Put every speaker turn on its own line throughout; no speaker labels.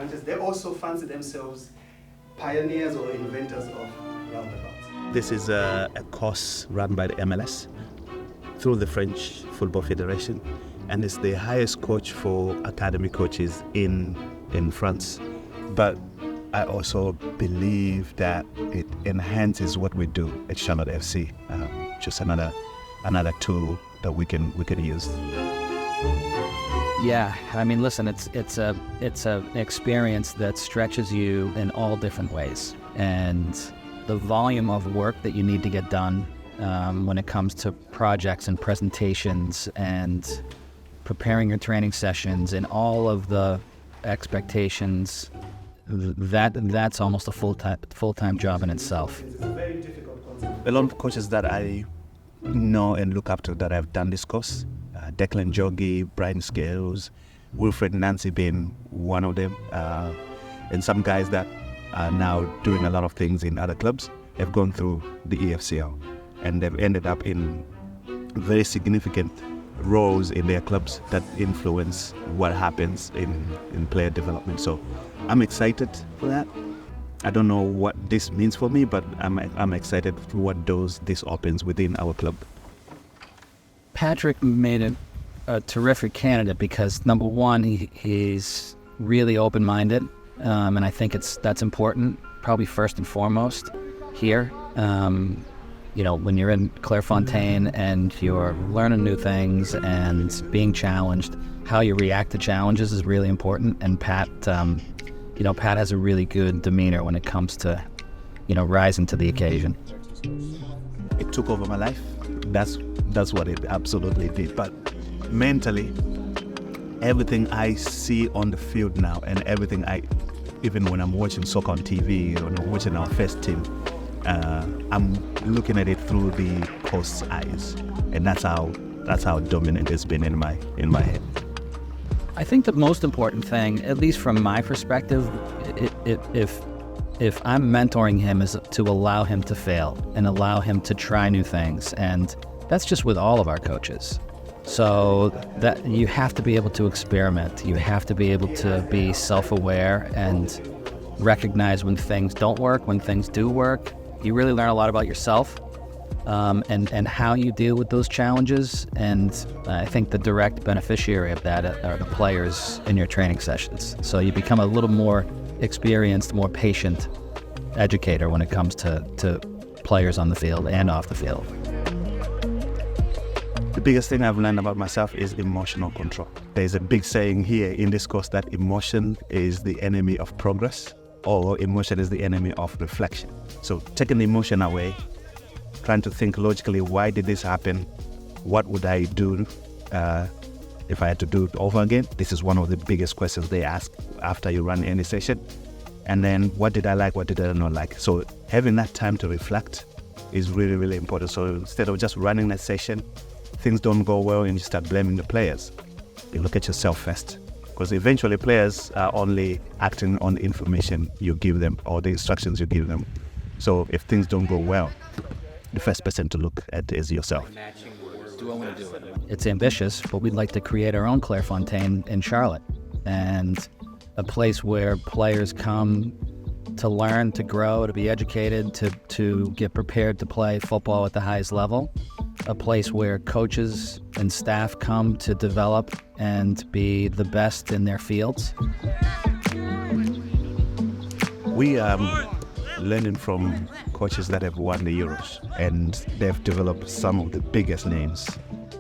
granted. They also fancy themselves pioneers or inventors of roundabouts.
This is a course run by the MLS through the French Football Federation, and it's the highest coach for academy coaches in France. But I also believe that it enhances what we do at CLTFC. Just another tool that we can use.
Yeah, I mean, listen, it's an experience that stretches you in all different ways, and the volume of work that you need to get done when it comes to projects and presentations and preparing your training sessions and all of the expectations, that's almost a full-time job in itself.
It's a very difficult concept.
A lot of coaches that I know and look up to that have done this course, Declan Jogi, Brian Scales, Wilfred Nancy being one of them, and some guys that are now doing a lot of things in other clubs have gone through the EFCL, and they've ended up in very significant roles in their clubs that influence what happens in player development. So I'm excited for that. I don't know what this means for me, but I'm excited for what doors this opens within our club.
Patrick made a terrific candidate because, number one, he's really open-minded, and I think that's important, probably first and foremost here. When you're in Clairefontaine and you're learning new things and being challenged, how you react to challenges is really important. And Pat has a really good demeanor when it comes to, rising to the occasion.
It took over my life. That's what it absolutely did. But mentally, everything I see on the field now, and everything even when I'm watching soccer on TV or watching our first team, I'm looking at it through the coach's eyes, and that's how dominant it's been in my head.
I think the most important thing, at least from my perspective, if I'm mentoring him, is to allow him to fail and allow him to try new things, and that's just with all of our coaches. So that you have to be able to experiment. You have to be able to be self-aware and recognize when things don't work, when things do work. You really learn a lot about yourself and how you deal with those challenges. And I think the direct beneficiary of that are the players in your training sessions. So you become a little more experienced, more patient educator when it comes to players on the field and off the field.
The biggest thing I've learned about myself is emotional control. There's a big saying here in this course that emotion is the enemy of progress, or emotion is the enemy of reflection. So taking the emotion away, trying to think logically, why did this happen? What would I do if I had to do it over again? This is one of the biggest questions they ask after you run any session. And then what did I like, what did I not like? So having that time to reflect is really, really important. So instead of just running a session, things don't go well and you start blaming the players, you look at yourself first. Because eventually players are only acting on the information you give them or the instructions you give them. So if things don't go well, the first person to look at is yourself.
It's ambitious, but we'd like to create our own Clairefontaine in Charlotte, and a place where players come to learn, to grow, to be educated, to get prepared to play football at the highest level. A place where coaches and staff come to develop and be the best in their fields.
We are learning from coaches that have won the Euros, and they've developed some of the biggest names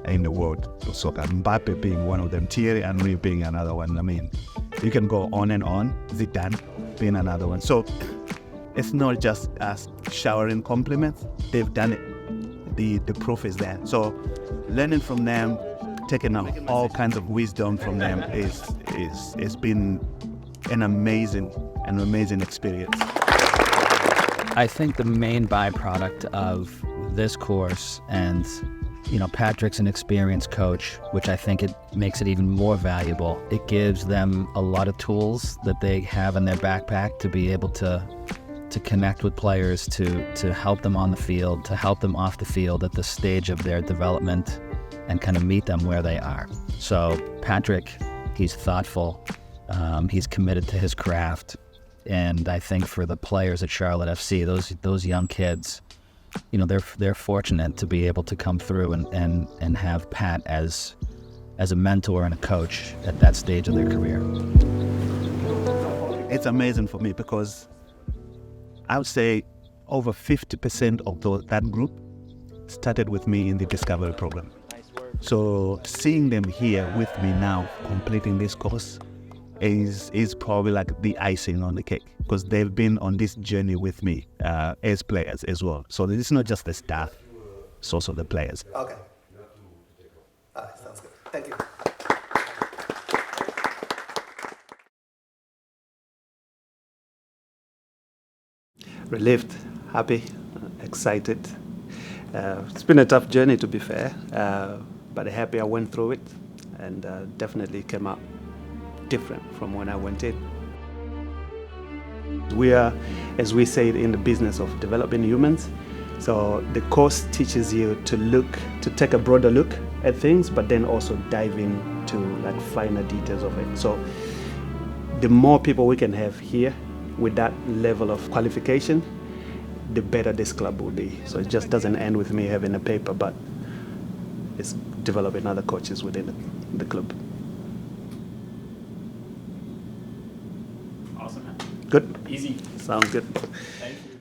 in the world of soccer. Mbappe being one of them, Thierry Henry being another one. I mean, you can go on and on. Zidane being another one. So it's not just us showering compliments. They've done it. The proof is there. So learning from them, taking out all kinds of wisdom from them it's been an amazing experience.
I think the main byproduct of this course, and Patrick's an experienced coach, which I think it makes it even more valuable. It gives them a lot of tools that they have in their backpack to be able to connect with players, to help them on the field, to help them off the field at the stage of their development, and kind of meet them where they are. So Patrick, he's thoughtful, He's committed to his craft. And I think for the players at Charlotte FC, those young kids, you know, they're fortunate to be able to come through and have Pat as a mentor and a coach at that stage of their career.
It's amazing for me because I would say over 50% of that group started with me in the Discovery program. So seeing them here with me now completing this course is probably like the icing on the cake, because they've been on this journey with me as players as well. So it's not just the staff, it's also the players.
Okay. All right, sounds good. Thank you. Relieved, happy, excited. It's been a tough journey, to be fair, but happy I went through it, and definitely came out different from when I went in. We are, as we say, in the business of developing humans. So the course teaches you to take a broader look at things, but then also dive into like finer details of it. So the more people we can have here with that level of qualification, the better this club will be. So it just doesn't end with me having a paper, but it's developing other coaches within the club.
Awesome, man.
Good?
Easy.
Sounds good.
Thank you.